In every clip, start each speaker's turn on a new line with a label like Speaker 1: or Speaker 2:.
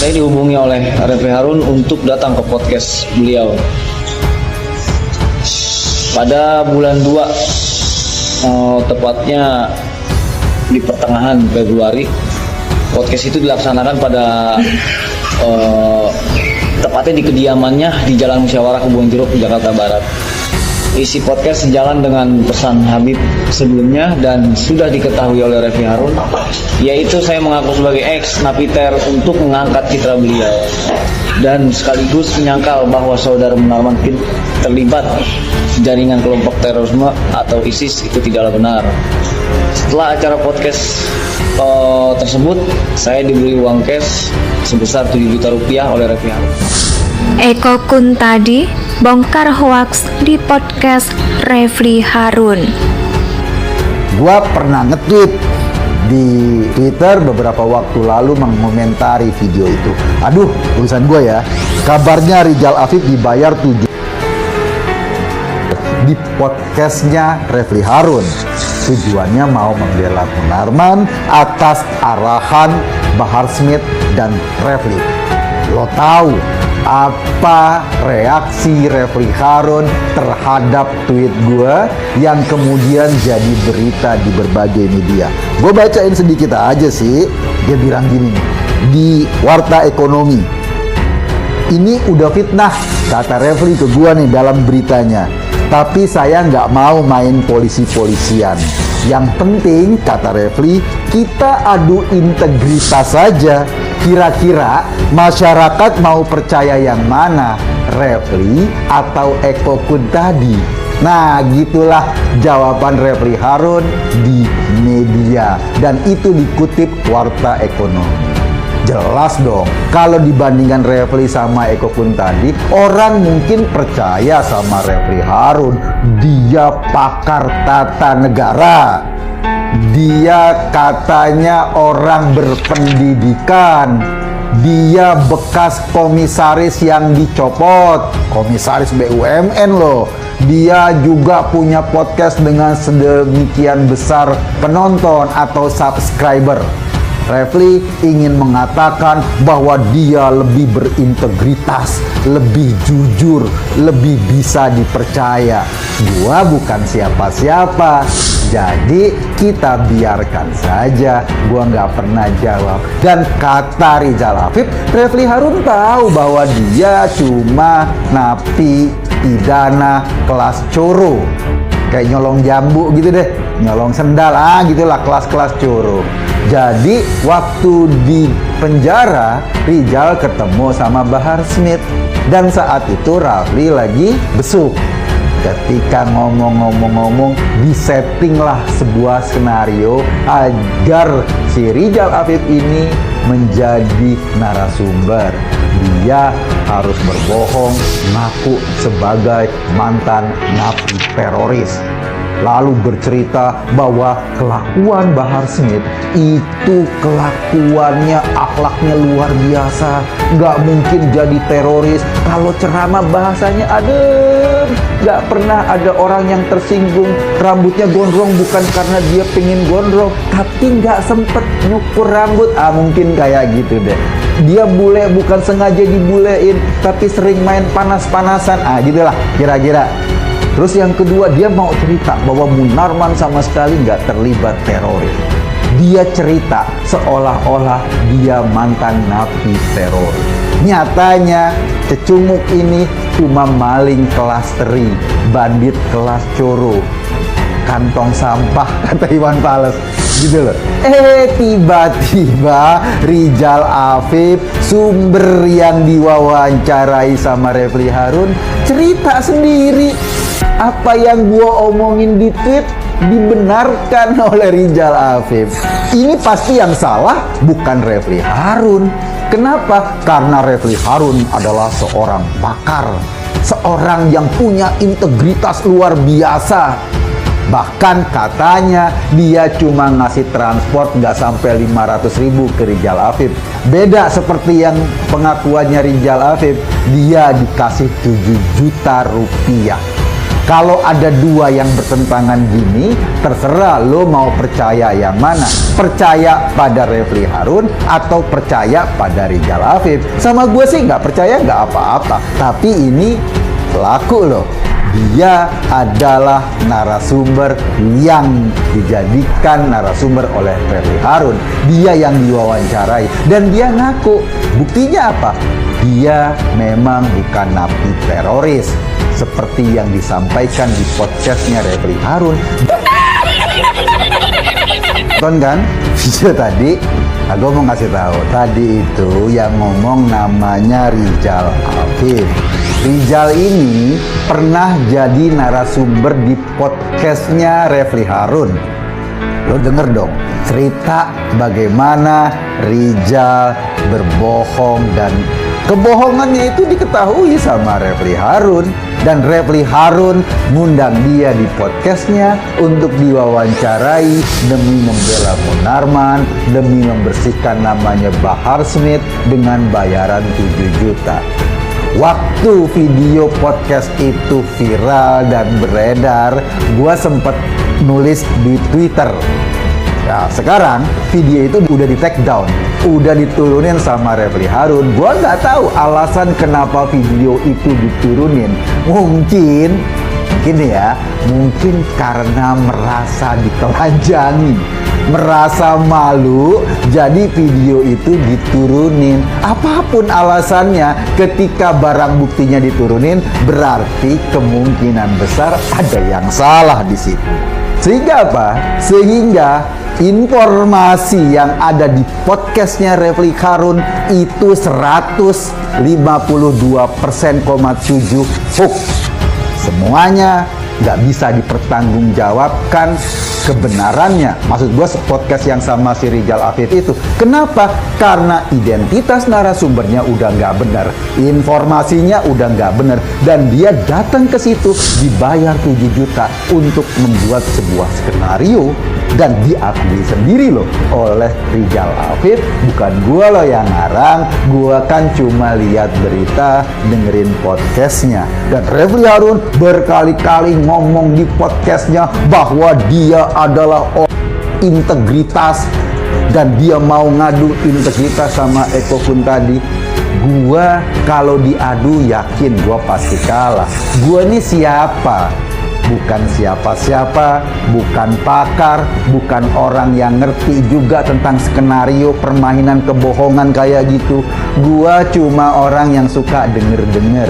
Speaker 1: saya dihubungi oleh Refli Harun untuk datang ke podcast beliau. Pada bulan 2, tepatnya di pertengahan Februari, podcast itu dilaksanakan pada tepatnya di kediamannya di Jalan Musyawarah Kebonjeruk, Jakarta Barat. Isi podcast sejalan dengan pesan Habib sebelumnya dan sudah diketahui oleh Refli Harun, yaitu saya mengaku sebagai ex-napiter untuk mengangkat citra beliau dan sekaligus menyangkal bahwa saudara Munarman terlibat jaringan kelompok terorisme atau ISIS itu tidaklah benar. Setelah acara podcast tersebut, saya diberi uang cash sebesar 7 juta rupiah oleh Refli Harun.
Speaker 2: Eko Kun tadi bongkar hoaks di podcast Refli Harun.
Speaker 3: Gua pernah nge-tweet di Twitter beberapa waktu lalu mengomentari video itu. Aduh, tulisan gue ya. Kabarnya Rijal Afif dibayar 7 di podcastnya Refli Harun. Tujuannya mau membela Munarman atas arahan Bahar Smith dan Refli. Lo tahu apa reaksi Refli Harun terhadap tweet gue yang kemudian jadi berita di berbagai media? Gue bacain sedikit aja sih. Dia bilang gini di Warta Ekonomi, ini udah fitnah, kata Refli ke gue nih dalam beritanya. Tapi saya nggak mau main polisi-polisian. Yang penting, kata Refli, kita adu integritas saja. Kira-kira masyarakat mau percaya yang mana, Refli atau Eko Kun tadi? Nah, gitulah jawaban Refli Harun di media. Dan itu dikutip Warta Ekonomi. Jelas dong, kalau dibandingkan Refli sama Eko Kun tadi, orang mungkin percaya sama Refli Harun. Dia pakar tata negara. Dia katanya orang berpendidikan. Dia bekas komisaris yang dicopot, komisaris BUMN loh. Dia juga punya podcast dengan sedemikian besar penonton atau subscriber. Refli ingin mengatakan bahwa dia lebih berintegritas, lebih jujur, lebih bisa dipercaya. Gua bukan siapa-siapa, jadi kita biarkan saja. Gua nggak pernah jawab. Dan kata Rijal Afif, Refli Harun tahu bahwa dia cuma napi pidana kelas coro, kayak nyolong jambu gitu deh, nyolong sendal, gitulah kelas-kelas coro. Jadi waktu di penjara, Rijal ketemu sama Bahar Smith. Dan saat itu Refli lagi besuk. Ketika ngomong-ngomong, disettinglah sebuah skenario agar si Rijal Afif ini menjadi narasumber. Dia harus berbohong, ngaku sebagai mantan napi teroris. Lalu bercerita bahwa kelakuan Bahar Smith itu kelakuannya, akhlaknya luar biasa. Nggak mungkin jadi teroris kalau ceramah bahasanya adem. Nggak pernah ada orang yang tersinggung. Rambutnya gondrong bukan karena dia pengen gondrong, tapi nggak sempet nyukur rambut. Mungkin kayak gitu deh. Dia bule bukan sengaja dibulein, tapi sering main panas-panasan. Gitulah kira-kira. Terus yang kedua, dia mau cerita bahwa Munarman sama sekali nggak terlibat teroris. Dia cerita seolah-olah dia mantan napi teroris. Nyatanya cecunguk ini cuma maling kelas teri, bandit kelas coro, kantong sampah, kata Iwan Fals. Gitu loh. Tiba-tiba Rijal Afif, sumber yang diwawancarai sama Refli Harun, cerita sendiri. Apa yang gua omongin di tweet dibenarkan oleh Rijal Afif. Ini pasti yang salah bukan Refli Harun. Kenapa? Karena Refli Harun adalah seorang pakar, seorang yang punya integritas luar biasa. Bahkan katanya dia cuma ngasih transport nggak sampai 500.000 ke Rijal Afif. Beda seperti yang pengakuannya Rijal Afif, dia dikasih 7 juta rupiah. Kalau ada dua yang bertentangan gini, terserah lo mau percaya yang mana. Percaya pada Refly Harun atau percaya pada Rizal Afief. Sama gue sih nggak percaya nggak apa-apa. Tapi ini laku loh. Dia adalah narasumber yang dijadikan narasumber oleh Refly Harun. Dia yang diwawancarai dan dia ngaku. Buktinya apa? Dia memang bukan napi teroris seperti yang disampaikan di podcastnya Refly Harun. Tonton kan video tadi? Nah, gue mau ngasih tahu. Tadi itu yang ngomong namanya Rizal Afief. Rizal ini pernah jadi narasumber di podcastnya Refly Harun. Lo denger dong cerita bagaimana Rizal berbohong dan kebohongannya itu diketahui sama Refly Harun. Dan Refly Harun ngundang dia di podcastnya untuk diwawancarai demi membela Munarman, demi membersihkan namanya Bahar Smith dengan bayaran 7 juta. Waktu video podcast itu viral dan beredar, gua sempet nulis di Twitter. Ya, sekarang video itu udah di take down, udah diturunin sama Refly Harun. Gua nggak tahu alasan kenapa video itu diturunin. Mungkin karena merasa ditelanjangi, merasa malu, jadi video itu diturunin. Apapun alasannya, ketika barang buktinya diturunin, berarti kemungkinan besar ada yang salah di situ. Sehingga apa? Sehingga informasi yang ada di podcastnya Refly Harun itu 152,7% hoax. Semuanya nggak bisa dipertanggungjawabkan kebenarannya. Maksud gue podcast yang sama si Rizal Afief itu. Kenapa? Karena identitas narasumbernya udah nggak benar, informasinya udah nggak benar, dan dia datang ke situ dibayar 7 juta untuk membuat sebuah skenario. Dan diakui sendiri loh oleh Rizal Afief, bukan gua loh yang ngarang, gua kan cuma lihat berita, dengerin podcastnya. Dan Refly Harun berkali-kali ngomong di podcastnya bahwa dia adalah integritas dan dia mau ngadu integritas sama Eko Kuntadi. Gua kalau diadu yakin gua pasti kalah. Gua ini siapa? Bukan siapa-siapa, bukan pakar, bukan orang yang ngerti juga tentang skenario permainan kebohongan kayak gitu. Gua cuma orang yang suka denger-denger.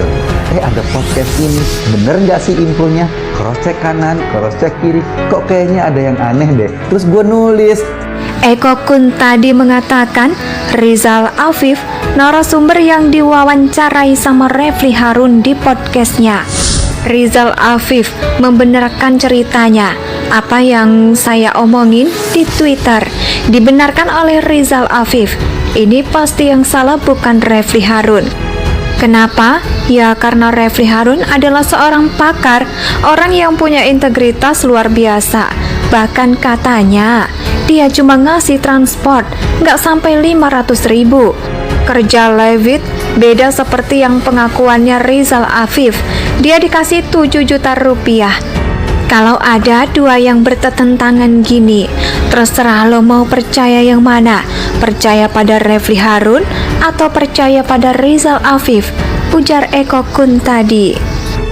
Speaker 3: Ada podcast ini, bener gak sih infonya? Cross check kanan, cross check kiri, kok kayaknya ada yang aneh deh. Terus gua nulis.
Speaker 2: Eko Kuntadi mengatakan Rizal Afief narasumber yang diwawancarai sama Refly Harun di podcastnya. Rizal Afief membenarkan ceritanya. Apa yang saya omongin di Twitter dibenarkan oleh Rizal Afief. Ini pasti yang salah bukan Refly Harun. Kenapa? Ya karena Refly Harun adalah seorang pakar, orang yang punya integritas luar biasa. Bahkan katanya dia cuma ngasih transport nggak sampai 500.000. Kerja Levit beda seperti yang pengakuannya Rizal Afief. Dia dikasih 7 juta rupiah. Kalau ada dua yang bertentangan gini, terserah lo mau percaya yang mana. Percaya pada Refly Harun atau percaya pada Rizal Afief, ujar Eko Kuntadi.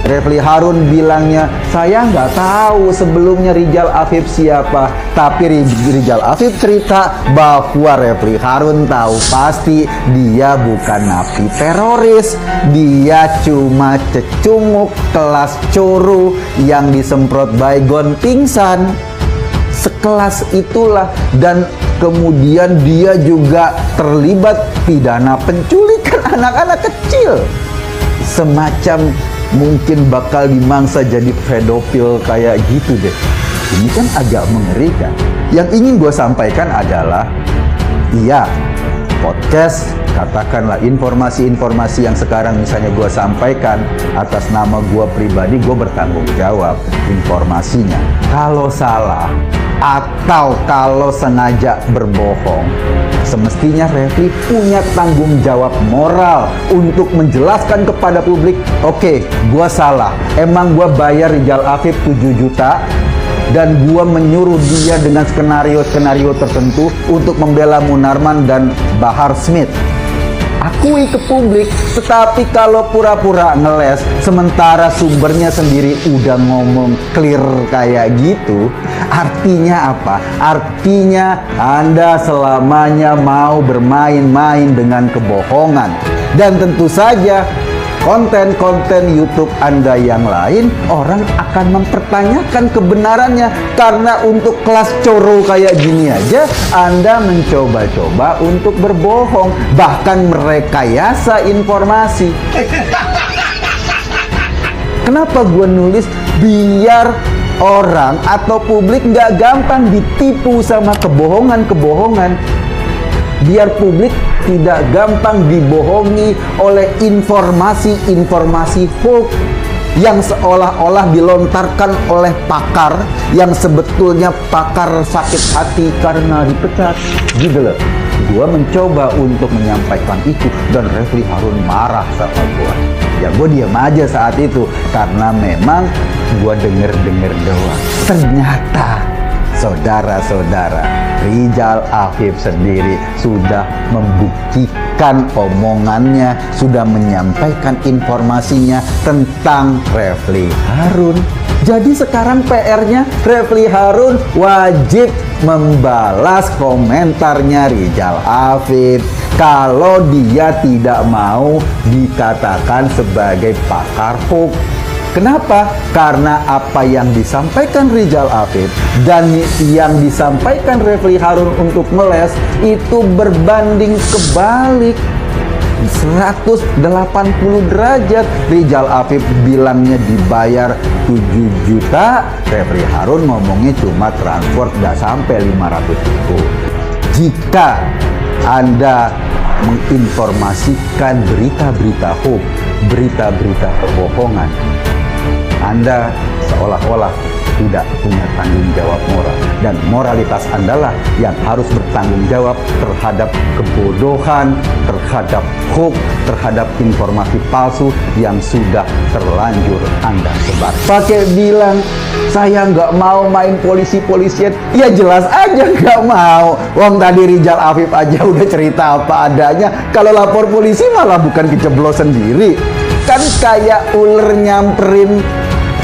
Speaker 3: Refly Harun bilangnya, saya nggak tahu sebelumnya Rizal Afief siapa. Tapi Rizal Afief cerita bahwa Refly Harun tahu pasti dia bukan napi teroris. Dia cuma cecunguk kelas coro yang disemprot baygon pingsan. Sekelas itulah. Dan kemudian dia juga terlibat pidana penculikan anak-anak kecil. Semacam mungkin bakal dimangsa jadi pedofil kayak gitu deh. Ini kan agak mengerikan. Yang ingin gue sampaikan adalah, iya, podcast, katakanlah informasi-informasi yang sekarang misalnya gue sampaikan atas nama gue pribadi, gue bertanggung jawab informasinya. Kalau salah atau kalau sengaja berbohong, semestinya Refli punya tanggung jawab moral untuk menjelaskan kepada publik, oke, gua salah. Emang gua bayar Rizal Afif 7 juta dan gua menyuruh dia dengan skenario-skenario tertentu untuk membela Munarman dan Bahar Smith. Akui ke publik, tetapi kalau pura-pura ngeles sementara sumbernya sendiri udah ngomong clear kayak gitu, artinya apa? Artinya Anda selamanya mau bermain-main dengan kebohongan. Dan tentu saja konten-konten YouTube Anda yang lain, orang akan mempertanyakan kebenarannya. Karena untuk kelas coro kayak gini aja Anda mencoba-coba untuk berbohong, bahkan merekayasa informasi. Kenapa gue nulis? Biar orang atau publik nggak gampang ditipu sama kebohongan-kebohongan. Biar publik tidak gampang dibohongi oleh informasi-informasi hoax yang seolah-olah dilontarkan oleh pakar yang sebetulnya pakar sakit hati karena dipecat. Gitu loh. Gua mencoba untuk menyampaikan itu dan Refli Harun marah sama gua. Ya gua diam aja saat itu karena memang gua denger doang. Ternyata saudara-saudara, Rizal Afif sendiri sudah membuktikan omongannya, sudah menyampaikan informasinya tentang Refli Harun. Jadi sekarang PR-nya Refli Harun wajib membalas komentarnya Rizal Afif kalau dia tidak mau dikatakan sebagai pakar hoax. Kenapa? Karena apa yang disampaikan Rizal Afif dan yang disampaikan Refli Harun untuk meles itu berbanding kebalik 180 derajat. Rizal Afif bilangnya dibayar 7 juta, Refli Harun ngomongnya cuma transport nggak sampai 500 ribu. Jika Anda menginformasikan berita-berita hoax, berita-berita kebohongan, Anda seolah-olah tidak punya tanggung jawab moral, dan moralitas Anda lah yang harus bertanggung jawab terhadap kebodohan, terhadap hoax, terhadap informasi palsu yang sudah terlanjur Anda sebar. Pakai bilang saya nggak mau main polisi-polisian, ya jelas aja nggak mau. Wong tadi Rizal Afif aja udah cerita apa adanya. Kalau lapor polisi malah bukan kejeblos sendiri, kan kayak ular nyamperin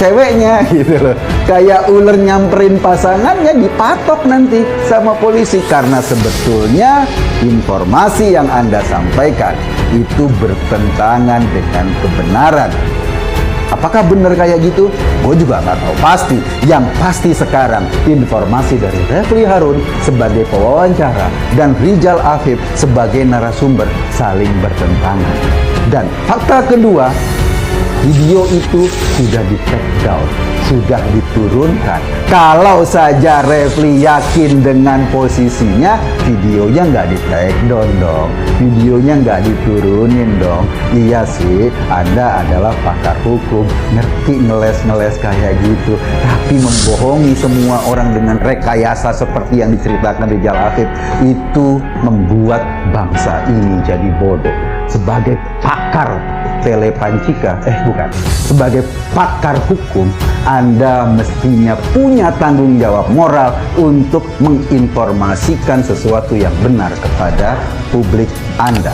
Speaker 3: ceweknya gitu loh. Kayak ular nyamperin pasangannya dipatok nanti sama polisi. Karena sebetulnya informasi yang Anda sampaikan itu bertentangan dengan kebenaran. Apakah benar kayak gitu? Gue juga nggak tahu pasti. Yang pasti sekarang informasi dari Refli Harun sebagai pewawancara dan Rizal Afif sebagai narasumber saling bertentangan. Dan fakta kedua, video itu sudah di take down, sudah diturunkan. Kalau saja Refli yakin dengan posisinya, videonya nggak di take down dong, videonya nggak diturunin dong. Iya sih, Anda adalah pakar hukum, ngerti ngeles-ngeles kayak gitu, tapi membohongi semua orang dengan rekayasa seperti yang diceritakan Rizal Afif itu membuat bangsa ini jadi bodoh. Sebagai pakar telepancika, sebagai pakar hukum, Anda mestinya punya tanggung jawab moral untuk menginformasikan sesuatu yang benar kepada publik Anda.